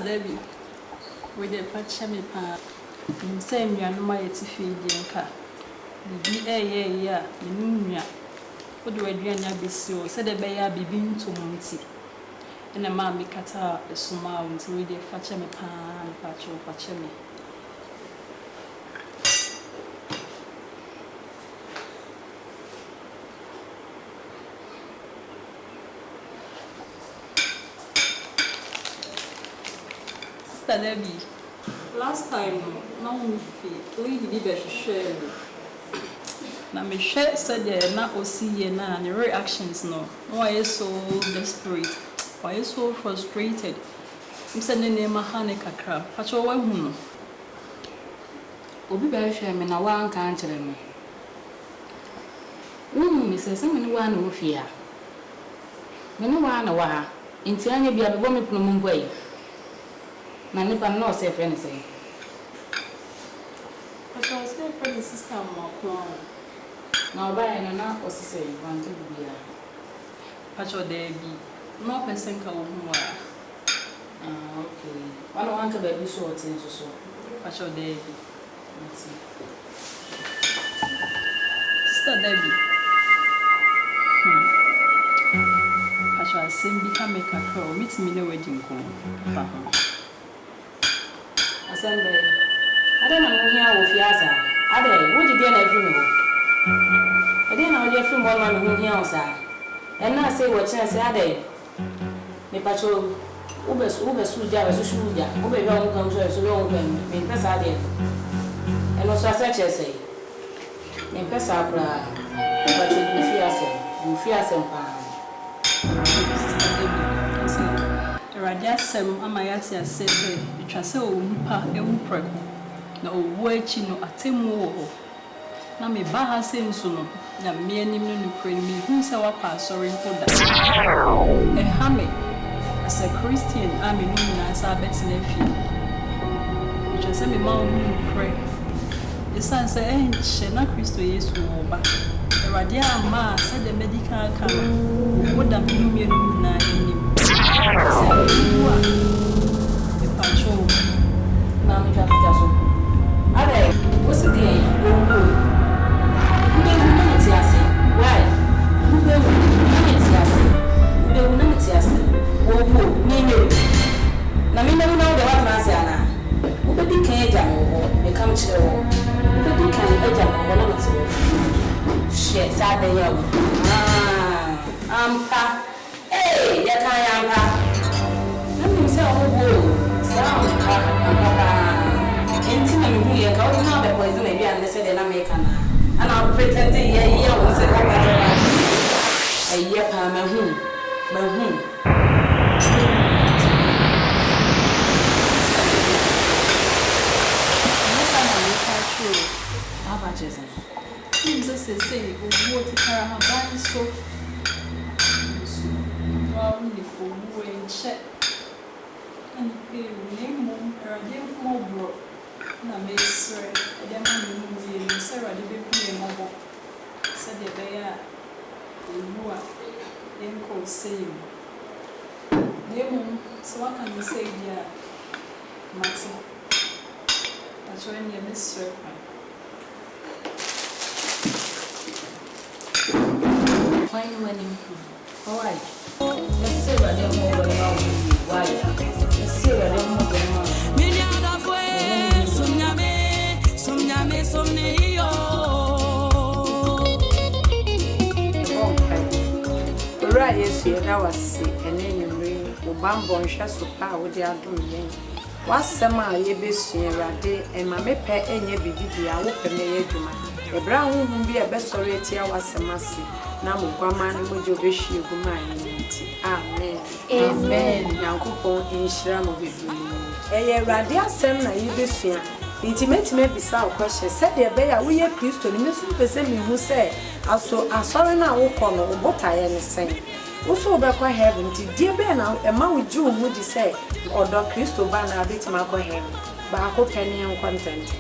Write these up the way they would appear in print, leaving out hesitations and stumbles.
Debbie, with a patch me pa, same young my feed yanka. The Nunya. What do I be so? Said a bear be been to Monty. And a mammy cut out a smile until we did patch me pa and patch me. Debbie, last time, no, lady did a share. Now, Michelle said they're not see and the reactions no. Why is so desperate? Why is so frustrated? I'm sending them a Hanukkah crab. Patch over whom? Obi Basham and a one can't tell me. Mrs. Someone who fear. No one a while. In Tiana be a woman from way. Na nipa no say friend say. But I say friend sister mo ko. Na oba na o say want to be a. Pacho there be. No person ka wo hu a. Ah okay. One one ka baby so o tin so. Pacho there be. Sister Debbie. Pacho asembi ka make a call. Meet me no wedding ko. Fa ho. Assembly. I don't know here with Yaza. Are they? What did they never know? I didn't know your film one who here, sir. And now say what chance are they? Me patrol Uber Suja, Suja, Uber long comes so long when me pass out there. And also such as say, me pass out, but you fear some Radiasem Amayati said, which I say, Umpa, Prego. No working no atemu. Na me baha sensuno, na me anim no pray me, who say what pastor in Poda. A hammy, as a Christian, I mean, as I bet nephew. Which I say, me mount pray. The son said, Shena Christo is over. The Radia Ma said the medical camera would have been me in the patrol. Now, me just Ade, what's the day? Humanity, I say. Why? Humanity, I say. Humanity, I say. Oh, me. Now, me know the what I say now. Who be can't jam become chill. Who be can't jam shit, sad day. Hey, that I am. Let me say, oh, sound. Intimate me, I can't know the poison maybe and they said in America. And I'll pretend to hear you and say, a year per my home. How about you? Jesus is saying, go to Carahaba so. Well, we check. can you name mum or a dim more bro? Na miss, a demon movie, Sarah, the baby mobile. Said the bear, you are then called saying. Name so what can you say, dear Matty? That's when you miss circle. Fine winning. All right. Let's see what they're more about. Why? Let's see what they're more about. Right, yes, that was and then you bring Bambo and Shasupa with the Adum. What's summer ye be seen Rade and my pet and ye be I open the Eduma. A brown will be a best sorry tear was a massy. Now, Guaman would you wish you good mind. Amen. Amen. Now, coupon in Shram of it. A radia summer you be seen. Intimate may be some question. Said the bear, we are Christian, Mr. Pesemi who said, I saw now walk on or what I am saying. Also, back heaven, dear Ben, a man with you would you say, or Dr. Christo Banner bit my heaven, but I hope penny and content.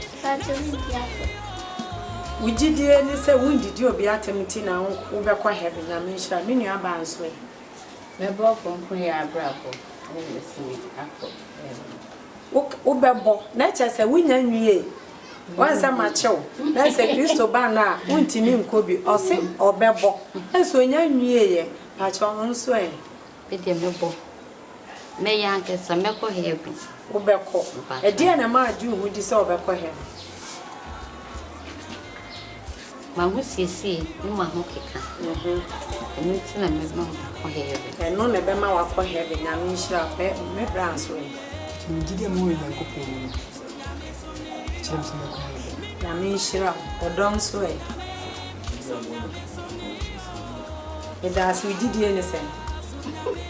We did any say, when did you be at a meeting now over heaven? I mean, shall mean your bands way. My book on Queen Bravo, and the sweet apple. Ubebo, nature say, we know ye. Once a macho, that's a Christo Banner, won't mean Kobe or Sim or Bebo, and so young ye, patch on sway. Bid him no bo. May Uncle Sameko here be Ubeko, a dear Nama Jew who dissolve a cohen. My wussy see, no one who can. The meeting and Miss Mom for here. And none of them are for heaven, I mean, shall pay me brown's way. Did you move in a couple? I mean, sure, or don't sway. It does we did anything.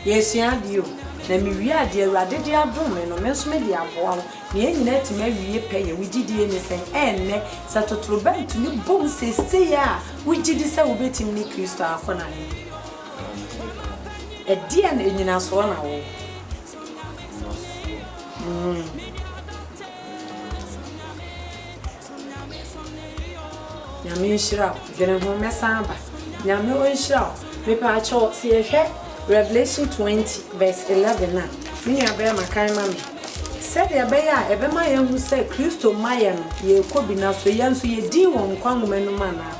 Yes, you had you. Let me read dear Radidia Broom or Miss Media Bowl. Near net to maybe pay, we did anything, and Sato to bend to you boom say, we did this will be Timmy Crystal for nine. A dear in us 1 hour. Nyame nhyira gene ho mesamba Nyame onhyira pepa cho see Revelation 20 verse 11 na mini abaya makan ma me said ya baya ebema ye hu say Kristo maye no ye kobi na so ye nso ye di won kwanwoma no ma na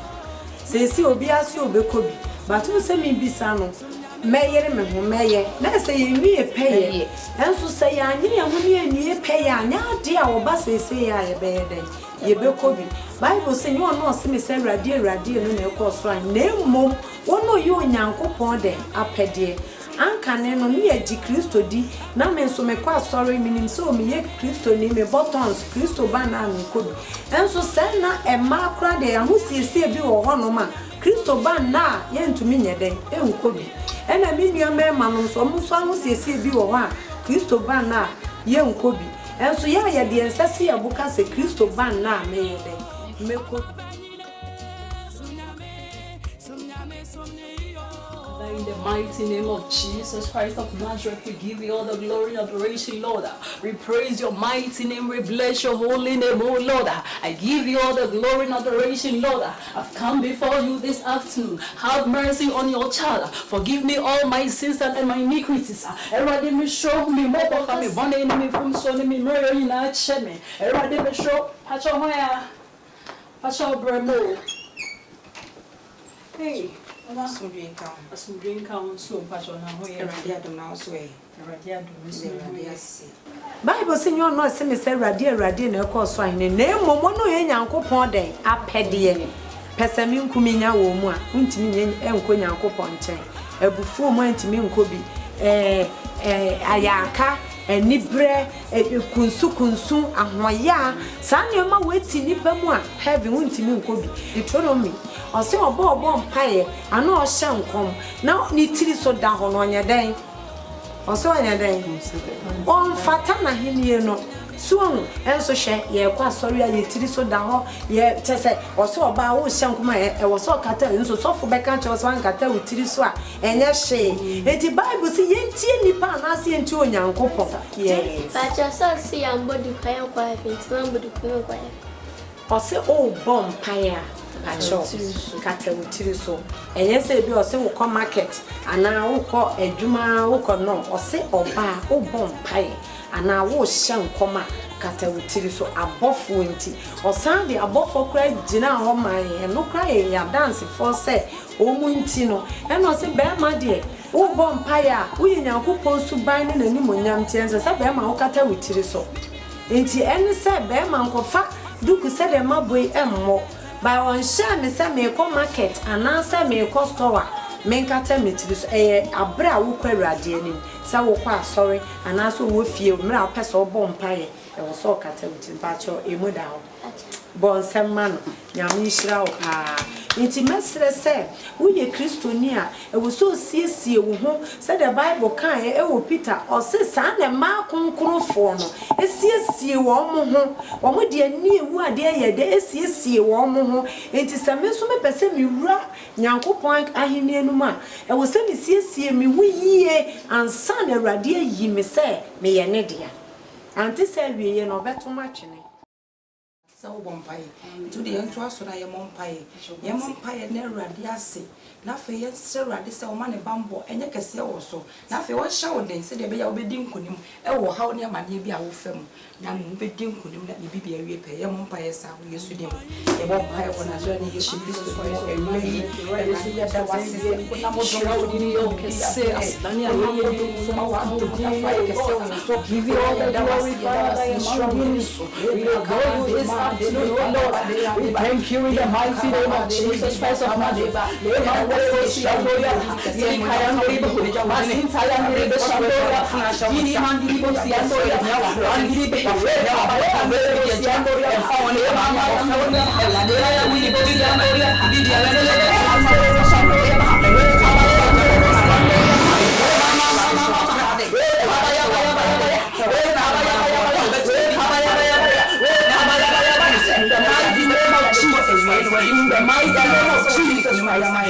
se si obi ase obekobi but who say me bisa no meyere me ho meye na say ye wie peye enso say ya anye ye ho ne ye peye anya de a wo ba say ya ye beye den ye bekobi Bible say you no say me say radie no na ekọ so an na emom wono ye onyankopon de apede anka ne no me agi Kristo di na me so me kwa sorry minim so me ye Kristo ni me buttons Kristo bana me kobi enso say na e ma kra de ya husiesie bi wo ho no ma Kristo bana ye ntumi nyede enkobi ena mi nua me ma no so mo so husiesie bi wo ho a Kristo bana ye nkobi enso ya ye de ensase ya buka se Kristo bana me ye de me kobi. In the mighty name of Jesus Christ of Nazareth, we give you all the glory and adoration, Lord. We praise your mighty name. We bless your holy name, oh Lord. I give you all the glory and adoration, Lord. I've come before you this afternoon. Have mercy on your child. Forgive me all my sins and my iniquities. Everybody me show me more for me. One enemy from so me murder in a cheme. Everybody me show. Pacho Maya. Pacho Bremo. Hey. So drink count. Some drink count so Pacho na ho ye. Radia do now so e. Radia do so radia si. Bible say you no say me say radia na ekọ so ahene na emom no ye nyankopon den apede. Pesami nkumi nya wo mu a ntimi nye enko nyankopon nchen. Abufu mu ntimi nko bi. Ayaka enibre kunsu ahoya sanye ma weti nipa mu a heaven ntimi nko bi. Deuteronomy ose obo mpaye ana o hye nkom na ni tiri so da ho no nya den ose nya den on fata na henie no so enso hwe ye kwa sorry ye tiri so da ho ye tese oso oba wo hye nkoma e wo so kata enso sofo be kan che wo so kata wo tiri so a enye hye enti bible si ye ntie nipa na se enti onyankopon yes but just see am body prayer kwa enti man body prayer kwa ose o bom paya acho kata wo tiri so enye se bi ose wo ko market ana wo ko adwuma wo ko no ose oba o bom paya ana wo hye nkoma kata wutiri so abofo nti osan de abofo kra gina ho man no kra ya dance for say omu nti no e no se be ma de wo bom paya wo Nyankopon su ban ne nani monyam tiense se be ma wo kata wutiri so nti ene se be ma nkofa duku se de maboi emmo ba won sha me se me ko market ana se me ko store menkata metiri so abra wo kwa awurade anim se wo kwa sorry ana so wo fie mra pese wo bom paye e wo so kata wuti bacho emu da ho bon semma no Nyame hira wo pa nti mesre se wo ye kristoni a e wo so siesie wo ho se the bible kan e wo Peter o se sa na ma konkrofo no esiesie wo mo de ani ewu ade ye de esiesie wo mo nti se me so me pese mi wura Nyankopon ahini enum a e wo se mi siesie mi wu yie ansa na awurade yi me se me ye ne dia anti se wiye no beto matwene so bompaye to the ento asora ye mompaye na awurade ase na fe ye sere awurade se o ma ne bambo enye kese wo so na fe won hya wo den se de be ya obedi nkonim e wo hawo ne amane bi a wo fam na mo bedi nkonim na bibi awie pe ye mompaye sa wo yesu dem ye bompaye wo na so ne yesu kristo ko e wi e yesu ya da wase se na mo do wo ni yo kese asani a wo ye so ma wa do na fa kese wo so give you all the glory Father in Jesus we go this absolute Lord we thank you in the mighty name of Jesus Christ of Nazareth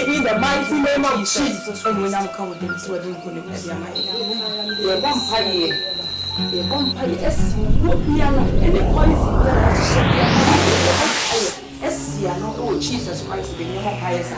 in the mighty name of Jesus, and when I'm coming, this wedding going to be a vampire. A vampire, yes, and the poison. Yes, oh Jesus Christ, the name of Christ.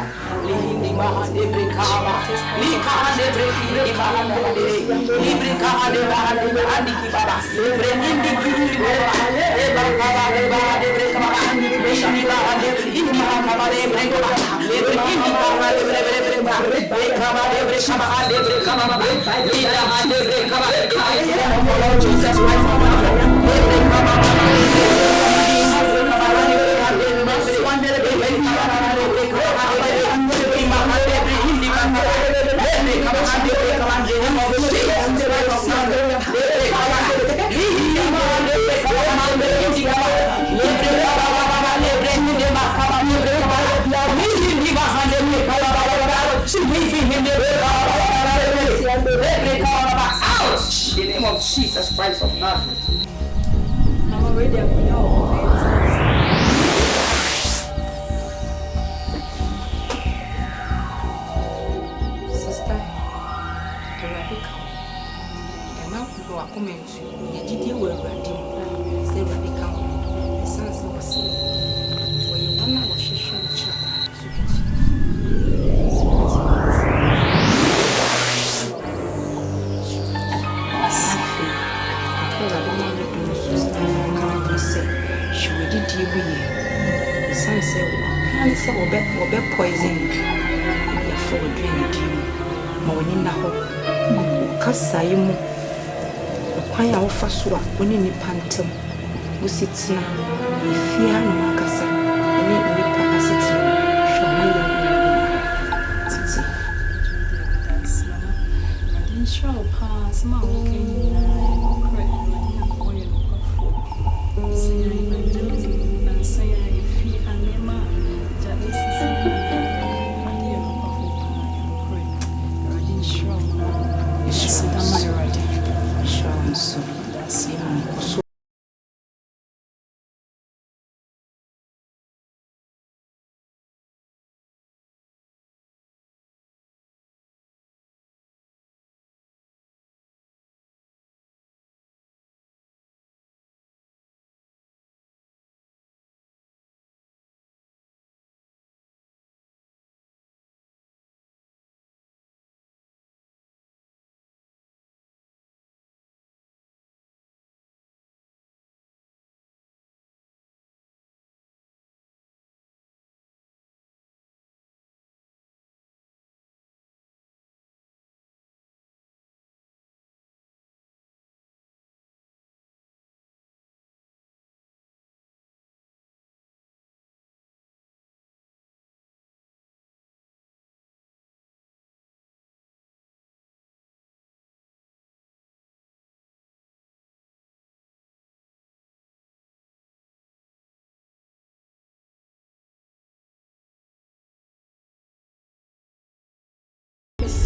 In the name of Jesus Christ of Nazareth. I'm already up in your Sister, the radical. And now people are coming to the GD will radical. Say radical. The sons of us. For you one hour, she showed each poison for drink morning now. Casaimo, a quite our first one, when in the pantom, who sits now, if you are no cassa, any capacity, show pass my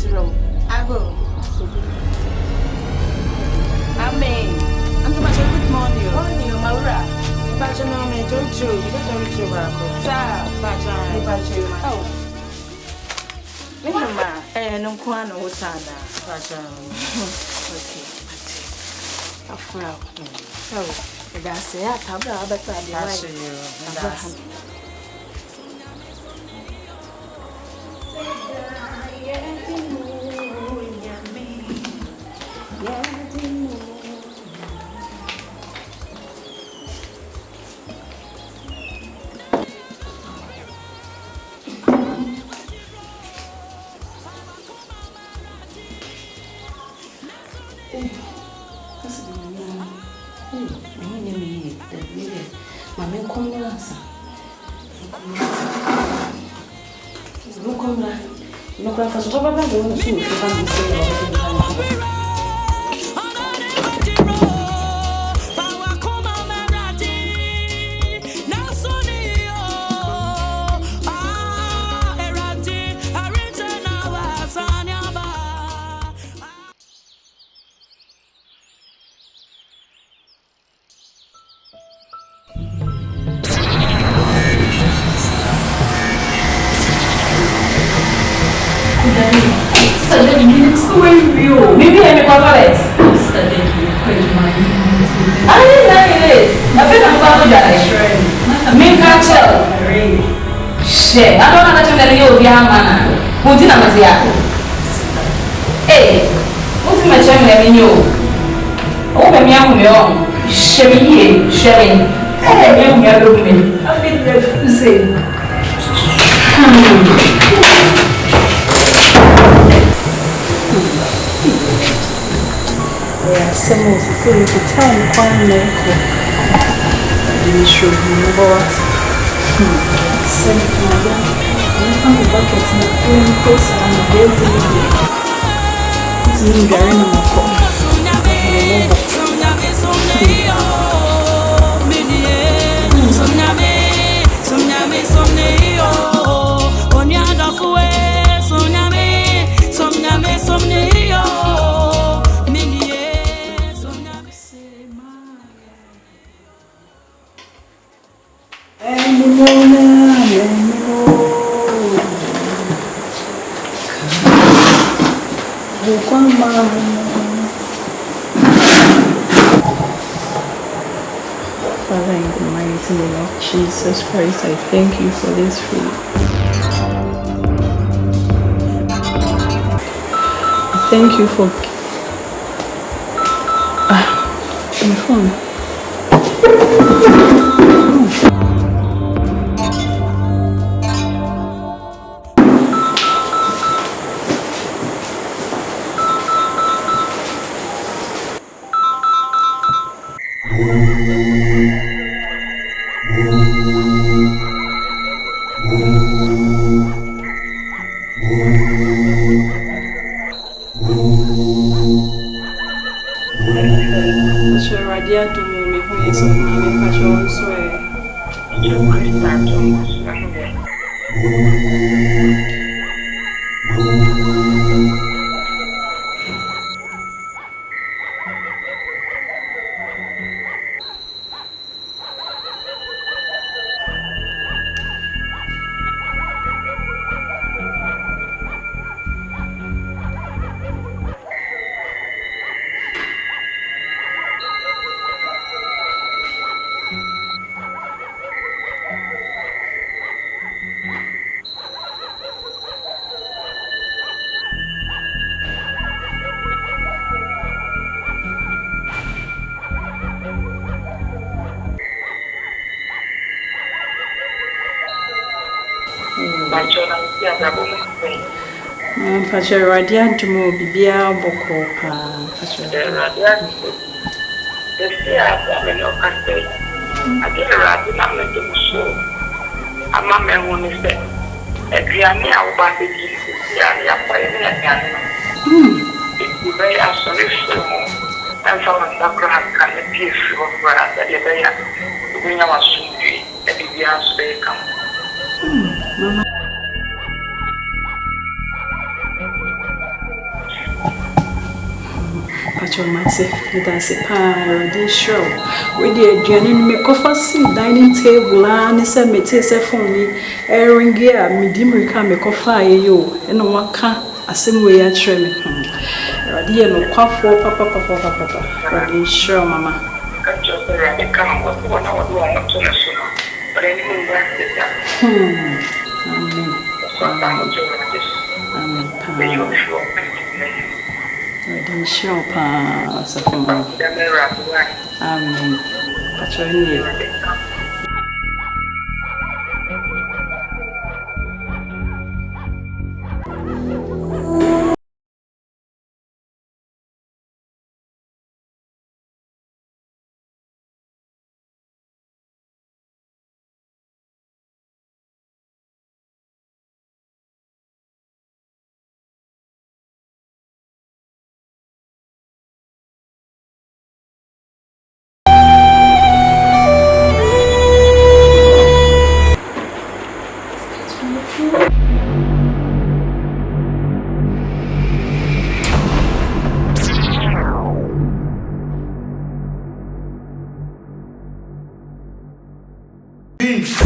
Scriptural. Abo. Amen. I'm going to good morning. Morning, Maura. Bacha no me don't you. You don't you back. Sa, bacha. Oh. Mama, no kwana utana. Bacha. Okay. Afra. Oh. That's it. Tabla abata di wai. Maybe I'm a toilet. I didn't know it. I think I'm going to die. Me can't tell. Shit, I don't know that you're letting you young man. Who did I see? Hey, what's my channel? Let me know. Oh, my young. Shemmy, Shemmy. Hey, young me. I feel good to say. Some of the things the time quite local. You should know what. Send it to my dad. I'm a bucket and I'm doing close and I'm every day. It's me getting on my phone. Father, in the mighty name of Jesus Christ, I thank you for this food. I thank you for my phone. Pache Radia Dumo Bibia Boko Pache Radia the fear of Castle. I get a rabbit to show. A mamma who is there. A Griani, our baby, it's very isolation. And someone that can appear from where the day we know us at the house they come. Chomate, with us a pie, show. We did Jenny Mekofa dining table, and it's a metis for me, airing gear, medium recam Mekofa, you, and one can a same way at Treming. Radia no quaff for papa, Ready, sure, mamma. I just rather come with 1 hour long to national, but anyone back this up. Ready, sure, pa, Amen. Patron,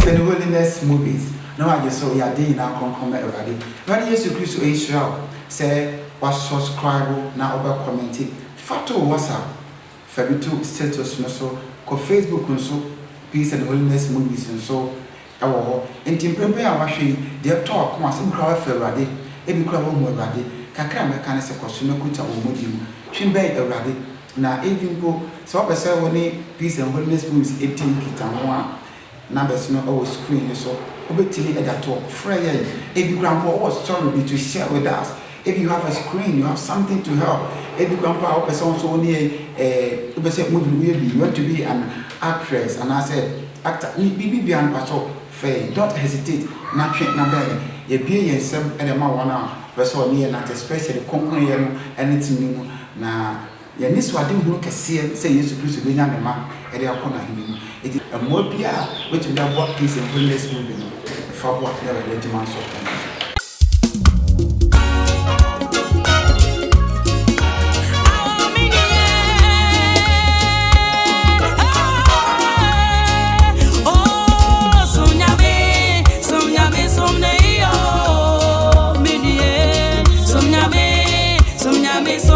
and Holiness movies. No, I just saw your day now come already. But yes, you Christ Israel say was subscribe now over commenting. Fato WhatsApp, Fabitu status no so, ko Facebook and so, Peace and Holiness movies and so. And Tim Prepare our machine, their talk, some crowd Ferrari, every crowd more ready. Kakra mechanics a costume kuta or modium. Chimbe already. Now, even go so I say when Peace and Holiness movies 18 kitan. Numbers no our screen so obetini at that talk prayer if you grandpa what story be to share with us if you have a screen you have something to help if you grandpa or person so near movie you want to be an actress and I said actor be an pastor fair don't hesitate na train na be ye be yensem e ma wana person near not especially concrete anything na ya niswade hu kese say Jesus Christ be nya ma e dey akona hini it is a more bia which we have what Peace and Holiness moving for what never let man so. Nyame